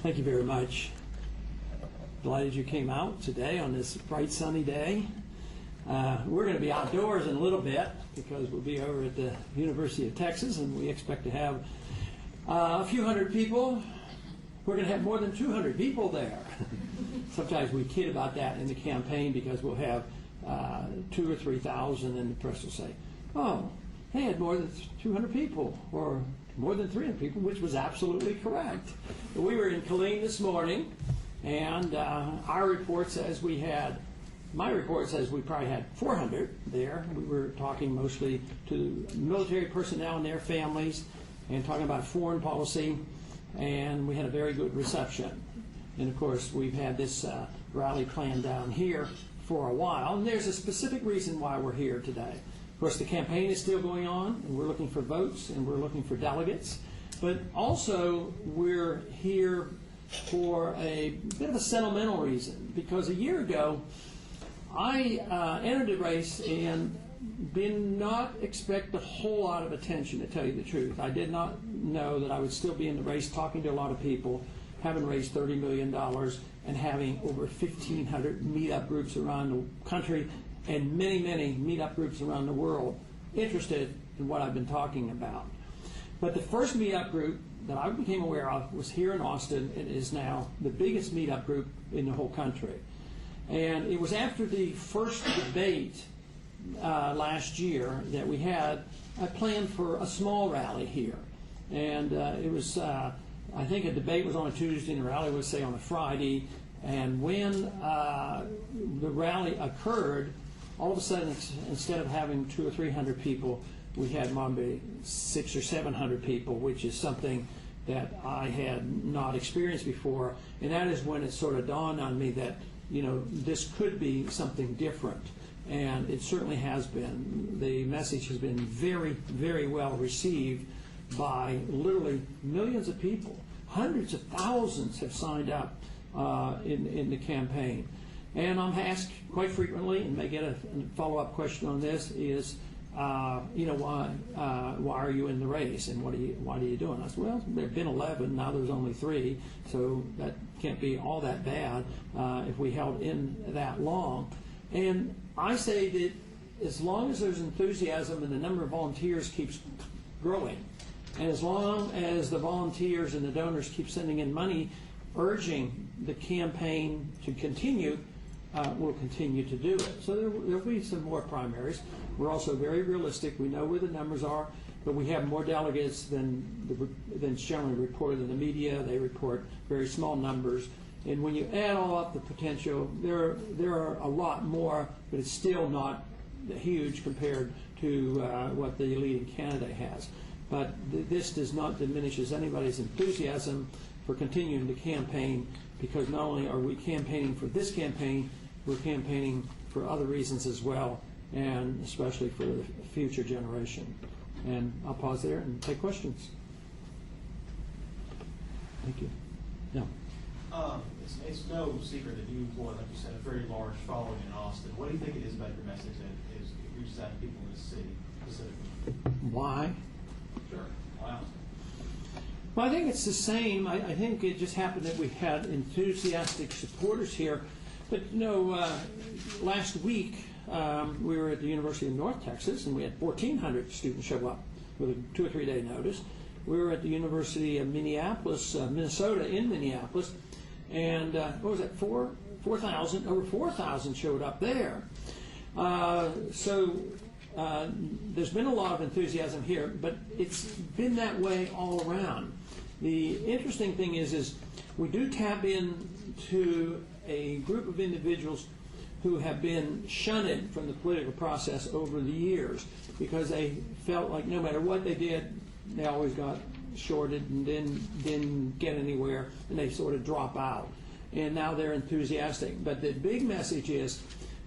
Thank you very much. Delighted you came out today on this bright sunny day. We're going to be outdoors in a little bit because we'll be over at the University of Texas, and we expect to have a few hundred people. We're going to have more than 200 people there. Sometimes we kid about that in the campaign because we'll have 2,000 or 3,000, and the press will say, "Oh, they had more than 200 people," or more than 300 people, which was absolutely correct. We were in Killeen this morning, and our report says my report says we probably had 400 there. We were talking mostly to military personnel and their families and talking about foreign policy, and we had a very good reception. And of course, we've had this rally planned down here for a while, and there's a specific reason why we're here today. Of course, the campaign is still going on, and we're looking for votes, and we're looking for delegates. But also, we're here for a bit of a sentimental reason, because a year ago, I entered the race and did not expect a whole lot of attention, to tell you the truth. I did not know that I would still be in the race talking to a lot of people, having raised $30 million, and having over 1,500 meetup groups around the country and many, many meetup groups around the world interested in what I've been talking about. But the first meetup group that I became aware of was here in Austin. It is now the biggest meetup group in the whole country. And it was after the first debate last year that we had a plan for a small rally here. And it was, I think a debate was on a Tuesday and a rally was, say, on a Friday. And when the rally occurred, all of a sudden, instead of having 200 or 300 people, we had maybe 600 or 700 people, which is something that I had not experienced before. And that is when it sort of dawned on me that, you know, this could be something different. And it certainly has been. The message has been very, very well received by literally millions of people. Hundreds of thousands have signed up in the campaign. And I'm asked quite frequently, and may get a follow-up question on this, is, you know, why are you in the race, and what are you doing? I said, well, there have been 11, now there's only 3, so that can't be all that bad if we held in that long. And I say that as long as there's enthusiasm and the number of volunteers keeps growing, and as long as the volunteers and the donors keep sending in money urging the campaign to continue, we'll continue to do it. So there'll be some more primaries. We're also very realistic. We know where the numbers are, but we have more delegates than generally reported in the media. They report very small numbers. And when you add all up the potential, there are a lot more, but it's still not huge compared to what the leading candidate has. But this does not diminish anybody's enthusiasm for continuing the campaign, because not only are we campaigning for this campaign, we're campaigning for other reasons as well, and especially for the future generation. And I'll pause there and take questions. Thank you. Yeah. It's no secret that you employ, like you said, a very large following in Austin. What do you think it is about your message that reaches out to people in this city specifically? Why? Sure. Why Austin? Well, I think it's the same. I think it just happened that we had enthusiastic supporters here. But, you know, last week we were at the University of North Texas, and we had 1,400 students show up with a 2 or 3 day notice. We were at the University of Minneapolis, Minnesota, in Minneapolis, and what was that, 4,000? Over 4,000 showed up there. So there's been a lot of enthusiasm here, but it's been that way all around. The interesting thing is we do tap into a group of individuals who have been shunned from the political process over the years because they felt like no matter what they did, they always got shorted and didn't get anywhere, and they sort of drop out. And now they're enthusiastic. But the big message is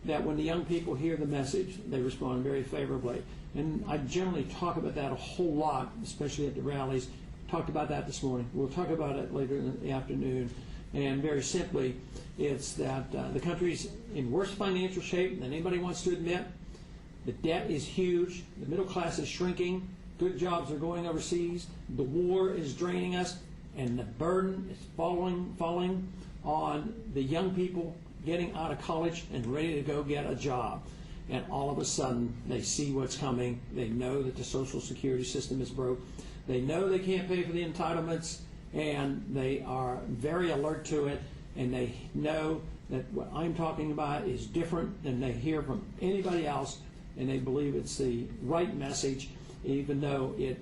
that when the young people hear the message, they respond very favorably. And I generally talk about that a whole lot, especially at the rallies. Talked about that this morning. We'll talk about it later in the afternoon. And very simply, it's that the country's in worse financial shape than anybody wants to admit. The debt is huge. The middle class is shrinking. Good jobs are going overseas. The war is draining us. and the burden is falling on the young people getting out of college and ready to go get a job. And all of a sudden, they see what's coming. They know that the Social Security system is broke. They know they can't pay for the entitlements, and they are very alert to it, and they know that what I'm talking about is different than they hear from anybody else, and they believe it's the right message, even though it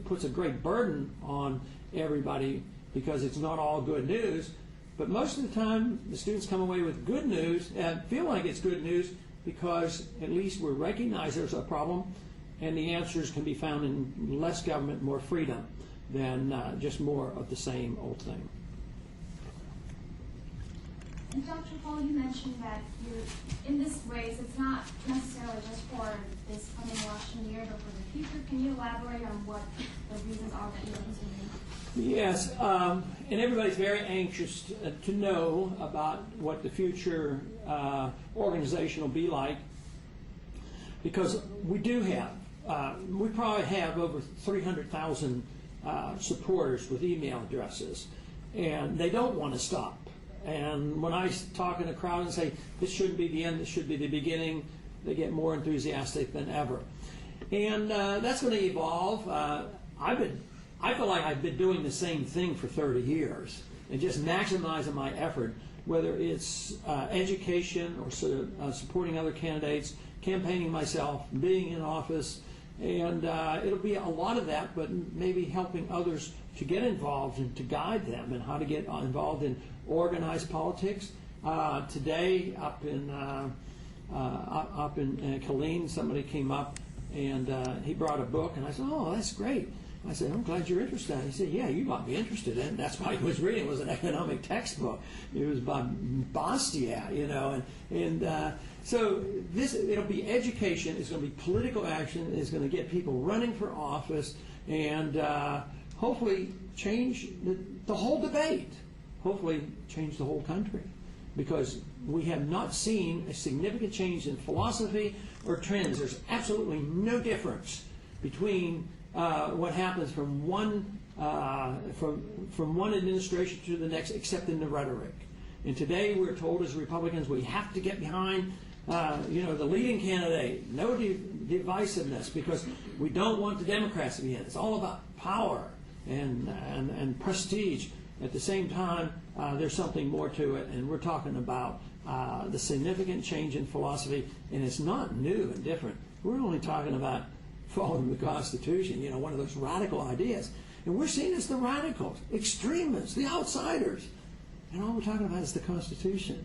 puts a great burden on everybody because it's not all good news. But most of the time, the students come away with good news and feel like it's good news because at least we recognize there's a problem, and the answers can be found in less government, more freedom, than just more of the same old thing. And Dr. Paul, you mentioned that you're in this race. It's not necessarily just for this coming election year, but for the future. Can you elaborate on what the reasons are that you're continuing? Yes, and everybody's very anxious to know about what the future organization will be like, because we do have, we probably have over 300,000 supporters with email addresses, and they don't want to stop. And when I talk in a crowd and say, this shouldn't be the end, this should be the beginning, they get more enthusiastic than ever. And that's going to evolve. I feel like I've been doing the same thing for 30 years and just maximizing my effort, whether it's education or supporting other candidates, campaigning myself, being in office, and it'll be a lot of that, but maybe helping others to get involved and to guide them and how to get involved in organized politics. Today, up in Killeen, somebody came up and he brought a book, and I said, "Oh, that's great." I said, "I'm glad you're interested." He said, "Yeah, you might be interested in it." That's why he was reading. It was an economic textbook. It was by Bastiat, you know, and so it'll be education. It's going to be political action. It's going to get people running for office, and hopefully change the whole debate. Hopefully change the whole country, because we have not seen a significant change in philosophy or trends. There's absolutely no difference between what happens from one administration to the next, except in the rhetoric. And today we're told as Republicans we have to get behind the leading candidate, no divisiveness, because we don't want the Democrats to be in. It's all about power and prestige. At the same time, there's something more to it, and we're talking about the significant change in philosophy, and it's not new and different. We're only talking about following the Constitution, one of those radical ideas. And we're seen as the radicals, extremists, the outsiders. And all we're talking about is the Constitution.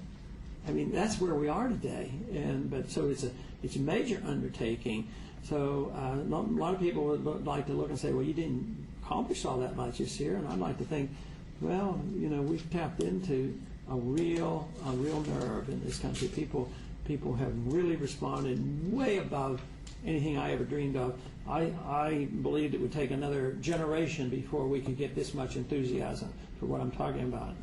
I mean, that's where we are today. So it's a major undertaking. So a lot of people would like to look and say, well, you didn't accomplish all that much this year. And I'd like to think, well, we've tapped into a real nerve in this country. People have really responded way above anything I ever dreamed of. I believed it would take another generation before we could get this much enthusiasm for what I'm talking about.